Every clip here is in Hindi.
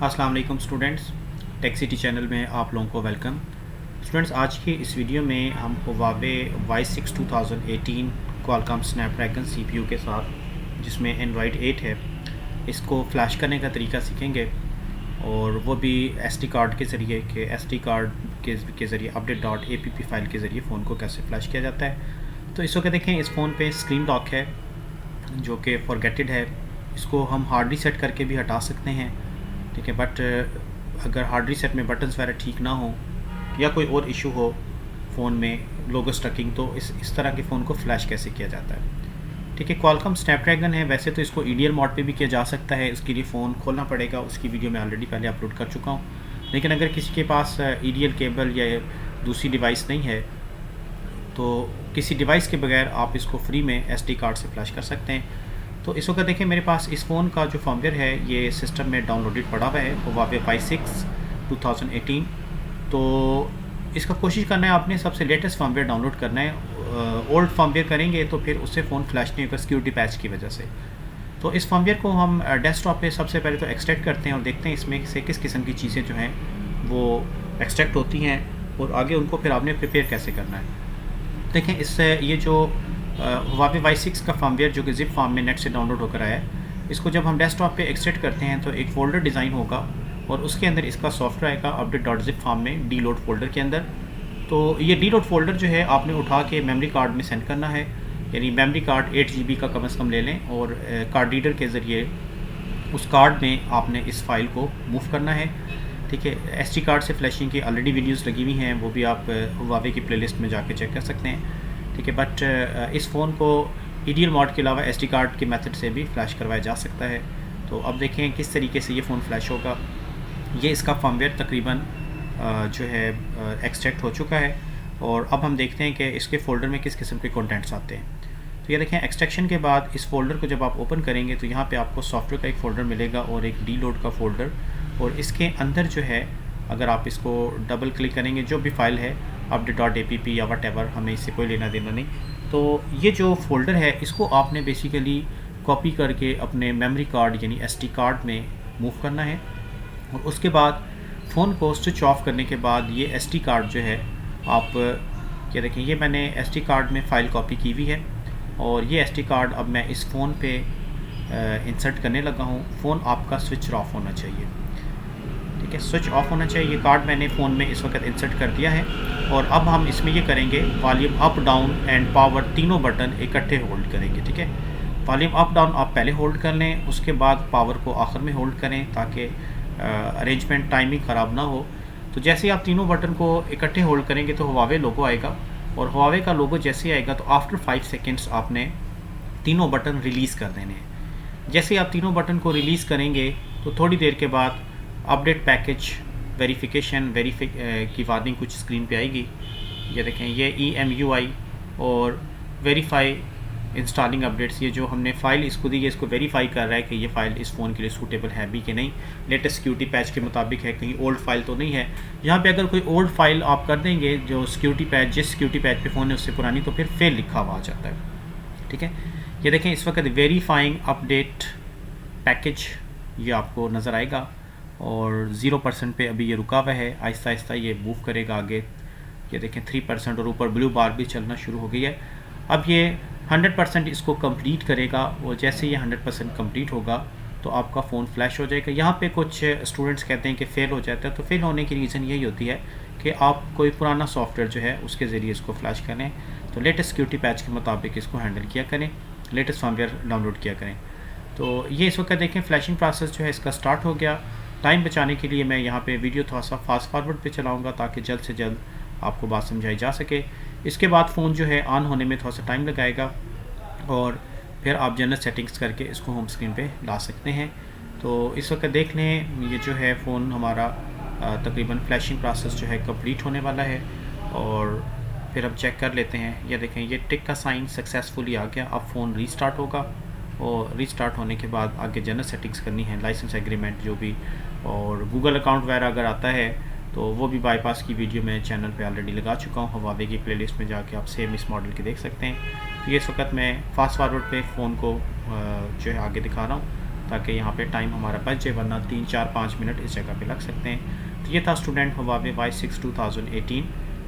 अस्सलाम वालेकुम स्टूडेंट्स, टेक सिटी चैनल में आप लोगों को वेलकम। स्टूडेंट्स, आज की इस वीडियो में हम Huawei Y6 2018 Qualcomm Snapdragon CPU के साथ, जिसमें एंड्रॉयड 8 है, इसको फ्लैश करने का तरीका सीखेंगे, और वो भी SD कार्ड के ज़रिए कि SD कार्ड के ज़रिए update.app फ़ाइल के ज़रिए फ़ोन को कैसे फ़्लैश किया जाता है। तो इस वक्त देखें, इस फ़ोन पे स्क्रीन लॉक है जो कि फॉरगेटेड है। इसको हम हार्ड रीसेट करके भी हटा सकते हैं, ठीक है। बट अगर हार्ड रीसेट में बटन्स वगैरह ठीक ना हो या कोई और इशू हो फ़ोन में, लोगो स्टकिंग, तो इस तरह के फ़ोन को फ्लैश कैसे किया जाता है, ठीक है। क्वालकॉम स्नैपड्रैगन है, वैसे तो इसको EDL मोड पे भी किया जा सकता है। इसके लिए फ़ोन खोलना पड़ेगा, उसकी वीडियो मैं ऑलरेडी पहले अपलोड कर चुका हूँ। लेकिन अगर किसी के पास EDL केबल या दूसरी डिवाइस नहीं है तो किसी डिवाइस के बगैर आप इसको फ्री में SD कार्ड से फ्लैश कर सकते हैं। तो इस वक्त देखें, मेरे पास इस फ़ोन का जो फर्मवेयर है ये सिस्टम में डाउनलोडेड पड़ा हुआ है, हुआवे Y6 2018। तो इसका कोशिश करना है आपने सबसे लेटेस्ट फर्मवेयर डाउनलोड करना है। ओल्ड फर्मवेयर करेंगे तो फिर उससे फ़ोन फ्लैश नहीं होगा सिक्योरिटी पैच की वजह से। तो इस फर्मवेयर को हम डेस्कटॉप पे सबसे पहले तो एक्सट्रैक्ट करते हैं और देखते हैं इसमें से किस किस्म की चीज़ें जो हैं वो एक्सट्रैक्ट होती हैं, और आगे उनको फिर आपने प्रिपेयर कैसे करना है। देखें, इससे ये जो हुआवे Y6 का फर्मवेयर जो कि ज़िप फॉर्म में नेट से डाउनलोड होकर आया है, इसको जब हम डेस्कटॉप पे एक्सट्रैक्ट करते हैं तो एक फ़ोल्डर डिज़ाइन होगा और उसके अंदर इसका सॉफ्टवेयर आएगा update.zip फॉर्म में डीलोड फोल्डर के अंदर। तो ये डीलोड फोल्डर जो है आपने उठा के मेमोरी कार्ड में सेंड करना है, यानी मेमोरी कार्ड 8 GB का कम से कम ले लें और कार्ड रीडर के ज़रिए उस कार्ड में आपने इस फाइल को मूव करना है, ठीक है। SD कार्ड से फ्लैशिंग की ऑलरेडी वीडियोस लगी हुई हैं, वो भी आप हुआवे की प्लेलिस्ट में जाके चेक कर सकते हैं, ठीक है। बट इस फ़ोन को EDL मोड के अलावा SD कार्ड के मेथड से भी फ्लैश करवाया जा सकता है। तो अब देखें किस तरीके से ये फ़ोन फ्लैश होगा। ये इसका फर्मवेयर तकरीबन जो है एक्सट्रैक्ट हो चुका है, और अब हम देखते हैं कि इसके फ़ोल्डर में किस किस्म के कंटेंट्स आते हैं। तो ये देखें, एक्सट्रैक्शन के बाद इस फोल्डर को जब आप ओपन करेंगे तो यहाँ पे आपको सॉफ्टवेयर का एक फ़ोल्डर मिलेगा और एक डीलोड का फ़ोल्डर, और इसके अंदर जो है अगर आप इसको डबल क्लिक करेंगे, जो भी फाइल है update.app या वटेवर, हमें इससे कोई लेना देना नहीं। तो ये जो फ़ोल्डर है इसको आपने बेसिकली कॉपी करके अपने मेमोरी कार्ड यानी SD कार्ड में मूव करना है, और उसके बाद फ़ोन को स्विच ऑफ करने के बाद ये SD कार्ड जो है आप क्या देखें, ये मैंने SD कार्ड में फ़ाइल कॉपी की हुई है, और ये SD कार्ड अब मैं इस फ़ोन पे इंसर्ट करने लगा हूँ। फ़ोन आपका स्विच ऑफ होना चाहिए, ठीक है, स्विच ऑफ होना चाहिए। ये कार्ड मैंने फ़ोन में इस वक्त इंसर्ट कर दिया है, और अब हम इसमें ये करेंगे, volume up, down and power तीनों बटन इकट्ठे होल्ड करेंगे, ठीक है। वॉल्यूम अप डाउन आप पहले होल्ड कर लें, उसके बाद पावर को आखिर में होल्ड करें ताकि अरेंजमेंट टाइमिंग ख़राब ना हो। तो जैसे ही आप तीनों बटन को इकट्ठे होल्ड करेंगे तो हुआवे लोगो आएगा, और हुआवे का लोगो जैसे ही आएगा तो आफ्टर 5 सेकेंड्स आपने तीनों बटन रिलीज़ कर देने हैं। जैसे ही आप तीनों बटन को रिलीज़ करेंगे तो थोड़ी देर के बाद अपडेट पैकेज वेरिफिकेशन की वार्निंग कुछ स्क्रीन पे आएगी। ये देखें, ये EMUI और वेरीफाई इंस्टॉलिंग अपडेट्स, ये जो हमने फ़ाइल इसको दी है इसको वेरीफाई कर रहा है कि ये फ़ाइल इस फ़ोन के लिए सूटेबल है भी कि नहीं, लेटेस्ट सिक्योरिटी पैच के मुताबिक है, कहीं ओल्ड फाइल तो नहीं है। यहाँ पे अगर कोई ओल्ड फाइल आप कर देंगे जो सिक्योरिटी पैच, जिस सिक्योरिटी पैच पे फ़ोन है उससे पुरानी, तो फिर फेल लिखा हुआ आ जाता है, ठीक है। ये देखें, इस वक्त वेरीफाइंग अपडेट पैकेज ये आपको नज़र आएगा, और 0% पे अभी ये रुका हुआ है, आहिस्ता आहिस्ता ये मूव करेगा आगे। ये देखें 3% और ऊपर ब्लू बार भी चलना शुरू हो गई है। अब ये 100% इसको कंप्लीट करेगा, और जैसे ये 100% कंप्लीट होगा तो आपका फ़ोन फ्लैश हो जाएगा। यहाँ पे कुछ स्टूडेंट्स कहते हैं कि फ़ेल हो जाता है, तो फेल होने की रीज़न यही होती है कि आप कोई पुराना सॉफ्टवेयर जो है उसके ज़रिए इसको फ्लैश करें, तो लेटेस्ट सिक्योरिटी पैच के मुताबिक इसको हैंडल किया करें, लेटेस्ट फर्मवेयर डाउनलोड किया करें। तो ये इस वक्त देखें फ्लैशिंग प्रोसेस जो है इसका स्टार्ट हो गया। टाइम बचाने के लिए मैं यहाँ पे वीडियो थोड़ा सा फास्ट फॉरवर्ड पे चलाऊँगा ताकि जल्द से जल्द आपको बात समझाई जा सके। इसके बाद फ़ोन जो है ऑन होने में थोड़ा सा टाइम लगाएगा, और फिर आप जनरल सेटिंग्स करके इसको होम स्क्रीन पे ला सकते हैं। तो इस वक्त देख लें, ये जो है फ़ोन हमारा तकरीबन फ्लैशिंग प्रोसेस जो है कंप्लीट होने वाला है, और फिर हम चेक कर लेते हैं। ये देखें, ये टिक का साइन सक्सेसफुली आ गया। अब फ़ोन रीस्टार्ट होगा, और रीस्टार्ट होने के बाद आगे जनरल सेटिंग्स करनी है, लाइसेंस एग्रीमेंट जो भी, और गूगल अकाउंट वगैरह अगर आता है तो वो भी बाईपास की वीडियो मैं चैनल पे ऑलरेडी लगा चुका हूँ, हुआवे की प्लेलिस्ट में जाके आप सेम इस मॉडल के देख सकते हैं। तो ये इस वक्त मैं फास्ट फॉरवर्ड पे फ़ोन को जो है आगे दिखा रहा हूँ ताकि यहाँ पे टाइम हमारा बच जाए, वरना 3-4-5 मिनट इस जगह पे लग सकते हैं। तो ये था स्टूडेंट हुआवे Y6 2018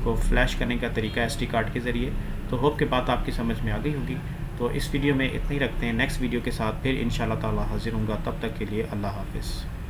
को फ्लैश करने का तरीका SD कार्ड के ज़रिए। तो होप के बात आपकी समझ में आ गई होगी। तो इस वीडियो में इतना ही रखते हैं, नेक्स्ट वीडियो के साथ फिर इंशाल्लाह ताला हाज़िर होऊंगा। तब तक के लिए अल्लाह हाफ़िज़।